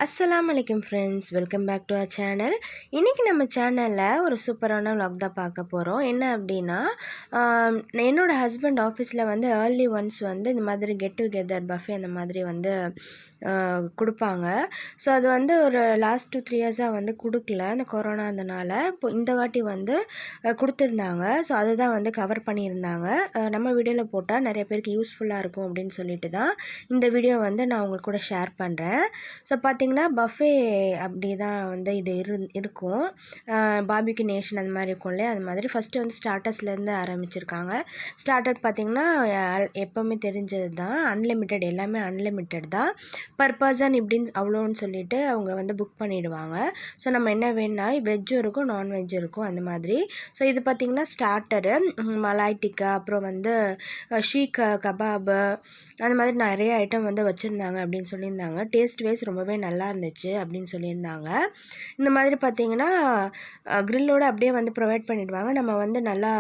Assalamu alaikum friends, welcome back to our channel. இன்னைக்கு நம்ம சேனல்ல ஒரு சூப்பரான vlog தான் பார்க்க போறோம். என்ன அப்படினா என்னோட ஹஸ்பண்ட் ஆபீஸ்ல வந்து early once வந்து இந்த மாதிரி get together buffet அந்த மாதிரி வந்து கொடுப்பாங்க. ஸோ அது வந்து ஒரு லாஸ்ட் 2-3 இயர்ஸா வந்து கொடுக்கல அந்த கொரோனாதனால. இப்போ இந்த வாட்டி வந்து கொடுத்திருந்தாங்க. ஸோ அதுதான் வந்து கவர் பண்ணியிருந்தாங்க. நம்ம வீடியோல போட்டா நிறைய பேருக்கு யூஸ்ஃபுல்லா இருக்கும் அப்படின்னு சொல்லிட்டு தான் இந்த வீடியோ வந்து நான் உங்களுக்கு கூட ஷேர் பண்றேன். ஸோ பார்த்தீங்கன்னா பஃபே அப்படி தான் வந்து இது இருக்கும். பார்பிக்யூ நேஷன் அந்த மாதிரி இருக்கும் இல்லையா, அது மாதிரி ஃபஸ்ட்டு வந்து ஸ்டார்டர்ஸ்லேருந்து ஆரம்பிச்சிருக்காங்க. ஸ்டார்டர் பார்த்தீங்கன்னா எப்போவுமே தெரிஞ்சது தான், அன்லிமிட்டெட், எல்லாமே அன்லிமிட்டெட் தான். பர் பர்சன் இப்படின்னு அவ்வளோன்னு சொல்லிட்டு அவங்க வந்து புக் பண்ணிவிடுவாங்க. ஸோ நம்ம என்ன வேணும்னா வெஜ்ஜும் இருக்கும் நான்வெஜ்ஜும் இருக்கும் அந்த மாதிரி. ஸோ இது பார்த்திங்கன்னா ஸ்டார்டரு, மலாய் டிக்கா, அப்புறம் வந்து ஷீக் கபாபு, அந்த மாதிரி நிறைய ஐட்டம் வந்து வச்சுருந்தாங்க அப்படின்னு சொல்லியிருந்தாங்க. டேஸ்ட் வைஸ் ரொம்பவே நல்லா இருந்துச்சு அப்படின்னு சொல்லியிருந்தாங்க. இந்த மாதிரி பார்த்திங்கன்னா க்ரில்லோடு அப்படியே வந்து ப்ரொவைட் பண்ணிவிடுவாங்க. நம்ம வந்து நல்லா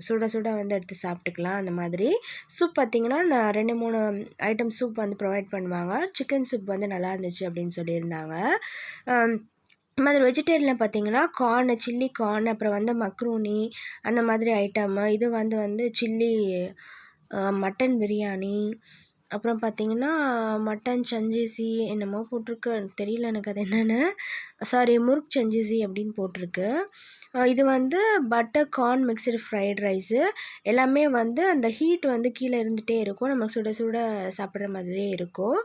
சுட சுட வந்து எடுத்து சாப்பிட்டுக்கலாம். அந்த மாதிரி சூப் பார்த்திங்கன்னா 2-3 ஐட்டம் சூப் வந்து ப்ரொவைட் பண்ணுவாங்க. சிக்கன் சூப் வந்து நல்லா இருந்துச்சு அப்படின்னு சொல்லியிருந்தாங்க. இந்த மாதிரி வெஜிடேரியனில் பார்த்திங்கன்னா கார்னு, சில்லி கார்ன், அப்புறம் வந்து மக்ரூனி அந்த மாதிரி ஐட்டமு. இது வந்து சில்லி மட்டன் பிரியாணி, அப்புறம் பார்த்திங்கன்னா மட்டன் சஞ்சீசி என்னமோ போட்டிருக்கு, தெரியல எனக்கு அது என்னென்னு. முர்க் சஞ்சீசி அப்படின்னு போட்டிருக்கு. இது வந்து butter corn mixed fried rice. எல்லாமே வந்து அந்த ஹீட் வந்து கீழே இருந்துகிட்டே இருக்கும், நம்ம சுட சுட சாப்பிட்ற மாதிரியே இருக்கும்.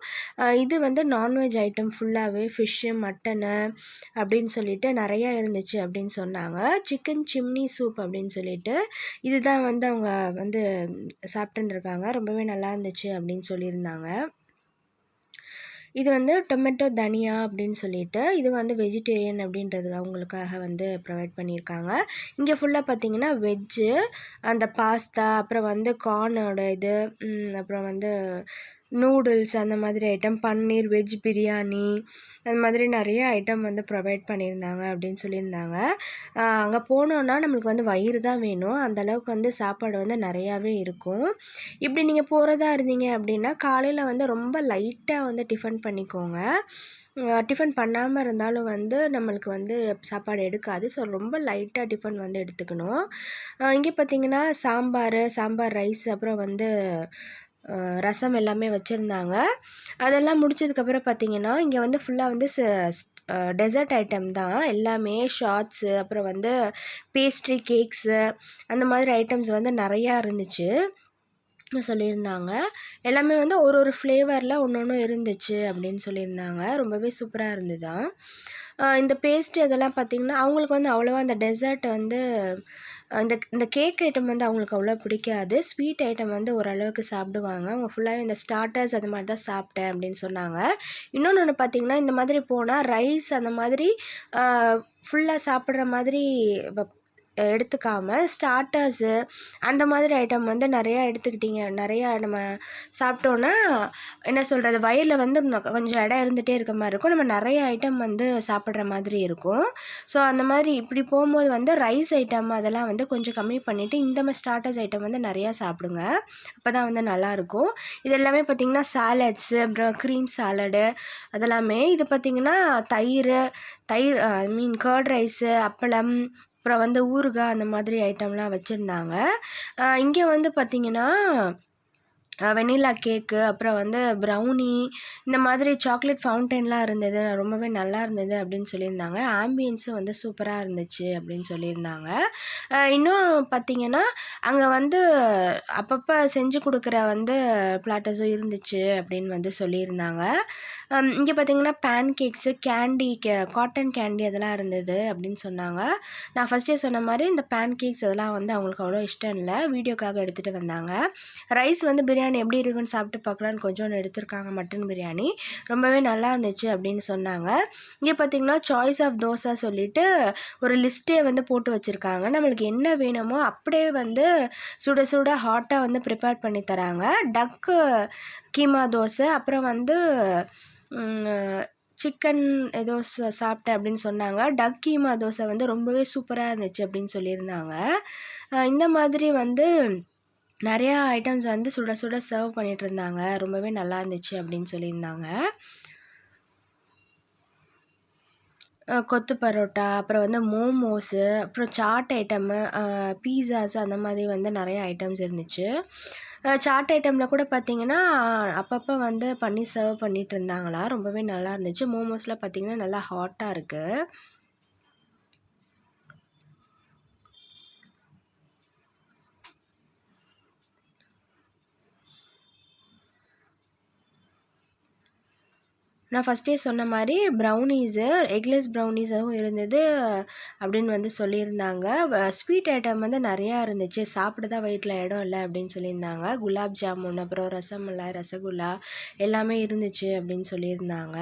இது வந்து நான்வெஜ் ஐட்டம் ஃபுல்லாகவே ஃபிஷ்ஷு, மட்டனு அப்படின்னு சொல்லிட்டு நிறையா இருந்துச்சு அப்படின்னு சொன்னாங்க. சிக்கன் சிம்னி சூப் அப்படின்னு சொல்லிட்டு இதுதான் வந்து அவங்க வந்து சாப்பிட்டுருந்துருக்காங்க. ரொம்பவே நல்லா இருந்துச்சு அப்படின்னு சொல்லியிருந்தாங்க. இது வந்து டொமேட்டோ தனியா அப்படின்னு சொல்லிட்டு இது வந்து வெஜிடேரியன் அப்படின்றது அவங்களுக்காக வந்து ப்ரொவைட் பண்ணியிருக்காங்க. இங்கே ஃபுல்லாக பார்த்திங்கன்னா வெஜ்ஜு, அந்த பாஸ்தா, அப்புறம் வந்து கார்னோட இது, அப்புறம் வந்து நூடுல்ஸ் அந்த மாதிரி ஐட்டம், பன்னீர், வெஜ் பிரியாணி, அந்த மாதிரி நிறைய ஐட்டம் வந்து ப்ரொவைட் பண்ணியிருந்தாங்க அப்படின்னு சொல்லியிருந்தாங்க. அங்கே போனோன்னா நம்மளுக்கு வந்து வயிறு தான் வேணும், அந்தளவுக்கு வந்து சாப்பாடு வந்து நிறையாவே இருக்கும். இப்படி நீங்கள் போகிறதா இருந்தீங்க அப்படின்னா காலையில் வந்து ரொம்ப லைட்டாக வந்து டிஃபன் பண்ணிக்கோங்க. டிஃபன் பண்ணாமல் இருந்தாலும் வந்து நம்மளுக்கு வந்து சாப்பாடு எடுக்காது. ஸோ ரொம்ப லைட்டாக டிஃபன் வந்து எடுத்துக்கணும். இங்கே பார்த்திங்கன்னா சாம்பார் ரைஸ், அப்புறம் வந்து ரசம் எல்லாமே வச்சுருந்தாங்க. அதெல்லாம் முடிச்சதுக்கப்புறம் பார்த்திங்கன்னா இங்கே வந்து ஃபுல்லாக வந்து டெசர்ட் ஐட்டம் தான் எல்லாமே. ஷார்ட்ஸு, அப்புறம் வந்து பேஸ்ட்ரி, கேக்ஸு, அந்த மாதிரி ஐட்டம்ஸ் வந்து நிறையா இருந்துச்சு சொல்லியிருந்தாங்க. எல்லாமே வந்து ஒரு ஃப்ளேவரில் ஒன்று இருந்துச்சு அப்படின்னு சொல்லியிருந்தாங்க. ரொம்பவே சூப்பராக இருந்துதான். இந்த பேஸ்ட்ரி அதெல்லாம் பார்த்திங்கன்னா அவங்களுக்கு வந்து அவ்வளோவா அந்த டெசர்ட் வந்து இந்த கேக் ஐட்டம் வந்து அவங்களுக்கு அவ்வளோ பிடிக்காது. ஸ்வீட் ஐட்டம் வந்து ஓரளவுக்கு சாப்பிடுவாங்க. அவங்க ஃபுல்லாகவே இந்த ஸ்டார்டர்ஸ் அது மாதிரி தான் சாப்பிட்டேன் அப்படின்னு சொன்னாங்க. இன்னொன்று பார்த்திங்கன்னா இந்த மாதிரி போனால் ரைஸ் அந்த மாதிரி ஃபுல்லாக சாப்பிட்ற மாதிரி எடுத்துக்காமல் ஸ்டார்டர்ஸு அந்த மாதிரி ஐட்டம் வந்து நிறையா எடுத்துக்கிட்டிங்க, நிறையா நம்ம சாப்பிட்டோன்னா என்ன சொல்கிறது, வயிறில் வந்து கொஞ்சம் இடம் இருந்துகிட்டே இருக்க மாதிரி இருக்கும், நம்ம நிறைய ஐட்டம் வந்து சாப்பிட்ற மாதிரி இருக்கும். ஸோ அந்த மாதிரி இப்படி போகும்போது வந்து ரைஸ் ஐட்டம் அதெல்லாம் வந்து கொஞ்சம் கம்மி பண்ணிவிட்டு இந்த மாதிரி ஸ்டார்டர்ஸ் ஐட்டம் வந்து நிறையா சாப்பிடுங்க. அப்போ தான் வந்து நல்லாயிருக்கும். இது எல்லாமே பார்த்திங்கன்னா சாலட்ஸு, அப்புறம் க்ரீம் சாலடு அதெல்லாமே. இது பார்த்திங்கன்னா தயிர் கர்ட் ரைஸு, அப்பளம், அப்புறம் வந்து ஊறுகாய் அந்த மாதிரி ஐட்டம்லாம் வச்சுருந்தாங்க. இங்கே வந்து பார்த்திங்கன்னா வெனிலா கேக்கு, அப்புறம் வந்து ப்ரௌனி, இந்த மாதிரி சாக்லேட் ஃபவுண்டெயின்லாம் இருந்தது. ரொம்பவே நல்லா இருந்தது அப்படின்னு சொல்லியிருந்தாங்க. ஆம்பியன்ஸும் வந்து சூப்பராக இருந்துச்சு அப்படின்னு சொல்லியிருந்தாங்க. இன்னும் பார்த்திங்கன்னா அங்கே வந்து அப்பப்போ செஞ்சு கொடுக்குற வந்து பிளாட்டர்ஸும் இருந்துச்சு அப்படின்னு வந்து சொல்லியிருந்தாங்க. இங்கே பார்த்திங்கன்னா பேன் கேக்ஸு, காட்டன் கேண்டி அதெல்லாம் இருந்தது அப்படின்னு சொன்னாங்க. நான் ஃபஸ்ட்டே சொன்ன மாதிரி இந்த பேன் கேக்ஸ் அதெல்லாம் வந்து அவங்களுக்கு அவ்வளோ இஷ்டம் இல்லை, வீடியோக்காக எடுத்துகிட்டு வந்தாங்க. ரைஸ் வந்து பிரியாணி எப்படி இருக்குன்னு சாப்பிட்டு பார்க்கலான்னு கொஞ்சோண்டு எடுத்திருக்காங்க. மட்டன் பிரியாணி ரொம்பவே நல்லா இருந்துச்சு அப்படின்னு சொன்னாங்க. இங்கே பார்த்திங்கன்னா சாய்ஸ் ஆஃப் தோசை சொல்லிட்டு ஒரு லிஸ்ட்டே வந்து போட்டு வச்சுருக்காங்க. நம்மளுக்கு என்ன வேணுமோ அப்படியே வந்து சுட சுட ஹாட்டாக வந்து ப்ரிப்பேர் பண்ணி தராங்க. டக்கு கீமா தோசை, அப்புறம் வந்து சிக்கன் ஏதோ சாப்பிட்டேன் அப்படின்னு சொன்னாங்க. டக் கீமா தோசை வந்து ரொம்பவே சூப்பராக இருந்துச்சு அப்படின்னு சொல்லியிருந்தாங்க. இந்த மாதிரி வந்து நிறையா ஐட்டம்ஸ் வந்து சுட சுட சர்வ் பண்ணிகிட்டு இருந்தாங்க. ரொம்பவே நல்லா இருந்துச்சு அப்படின்னு சொல்லியிருந்தாங்க. கொத்து பரோட்டா, அப்புறம் வந்து மோமோஸு, அப்புறம் சாட் ஐட்டமு, பீஸாஸ் அந்த மாதிரி வந்து நிறைய ஐட்டம்ஸ் இருந்துச்சு. சாட் ஐட்டமில் கூட பார்த்தீங்கன்னா, அப்பப்போ வந்து பண்ணி சர்வ் பண்ணிட்டு இருந்தாங்களாம். ரொம்பவே நல்லா இருந்துச்சு. மோமோஸ்லாம் பார்த்தீங்கன்னா நல்லா ஹாட்டாக இருக்குது. நான் ஃபஸ்ட்டே சொன்ன மாதிரி ப்ரௌனீஸு, எக்லெஸ் ப்ரௌனீஸும் இருந்தது அப்படின்னு வந்து சொல்லியிருந்தாங்க. ஸ்வீட் ஐட்டம் வந்து நிறையா இருந்துச்சு. சாப்பிட தான் வயிற்றில் இடம் இல்லை அப்படின்னு சொல்லியிருந்தாங்க. குலாப் ஜாமுன், அப்புறம் ரசமலாய், ரசகுல்லா எல்லாமே இருந்துச்சு அப்படின்னு சொல்லியிருந்தாங்க.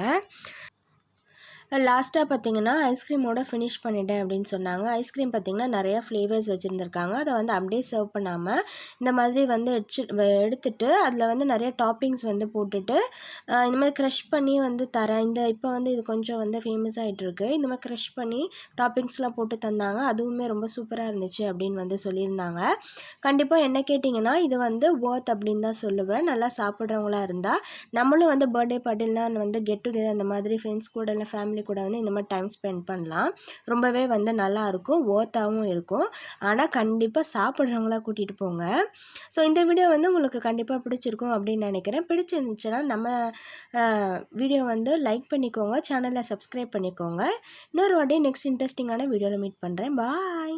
லாஸ்ட்டாக பார்த்தீங்கன்னா ஐஸ்கிரீமோட ஃபினிஷ் பண்ணிட்டேன் அப்படின்னு சொன்னாங்க. ஐஸ்கிரீம் பார்த்தீங்கன்னா நிறையா ஃப்ளேவர்ஸ் வச்சுருந்துருக்காங்க. அதை வந்து அப்படியே சர்வ் பண்ணாமல் இந்த மாதிரி வந்து எடுத்துட்டு அதில் வந்து நிறைய டாப்பிங்ஸ் வந்து போட்டுட்டு இந்த மாதிரி க்ரஷ் பண்ணி வந்து தரேன். இப்போ வந்து இது கொஞ்சம் வந்து ஃபேமஸ் ஆகிட்டுருக்கு. இந்த மாதிரி க்ரஷ் பண்ணி டாப்பிங்ஸ்லாம் போட்டு தந்தாங்க. அதுவுமே ரொம்ப சூப்பராக இருந்துச்சு அப்படின்னு வந்து சொல்லியிருந்தாங்க. கண்டிப்பாக என்ன கேட்டிங்கன்னா இது வந்து ஒர்த் அப்படின்னு தான் சொல்லுவேன். நல்லா சாப்பிட்றவங்களா இருந்தால் நம்மளும் வந்து பர்த்டே பார்ட்டிலாம் வந்து கெட் டுகெதர் அந்த மாதிரி ஃப்ரெண்ட்ஸ் கூட இல்லை ஃபேமிலி கூட வந்து இந்த மாதிரி டைம் ஸ்பெண்ட் பண்ணலாம். ரொம்பவே வந்து நல்லாயிருக்கும், ஒர்த்தாகவும் இருக்கும். ஆனால் கண்டிப்பாக சாப்பிட்றவங்களா கூட்டிகிட்டு போங்க. ஸோ இந்த வீடியோ வந்து உங்களுக்கு கண்டிப்பாக பிடிச்சிருக்கும் அப்படின்னு நினைக்கிறேன். பிடிச்சிருந்துச்சுன்னா நம்ம வீடியோ வந்து லைக் பண்ணிக்கோங்க, சேனலை சப்ஸ்கிரைப் பண்ணிக்கோங்க. இன்னொரு வாட்டி நெக்ஸ்ட் இன்ட்ரெஸ்டிங்கான வீடியோவில் மீட் பண்ணுறேன். பாய்.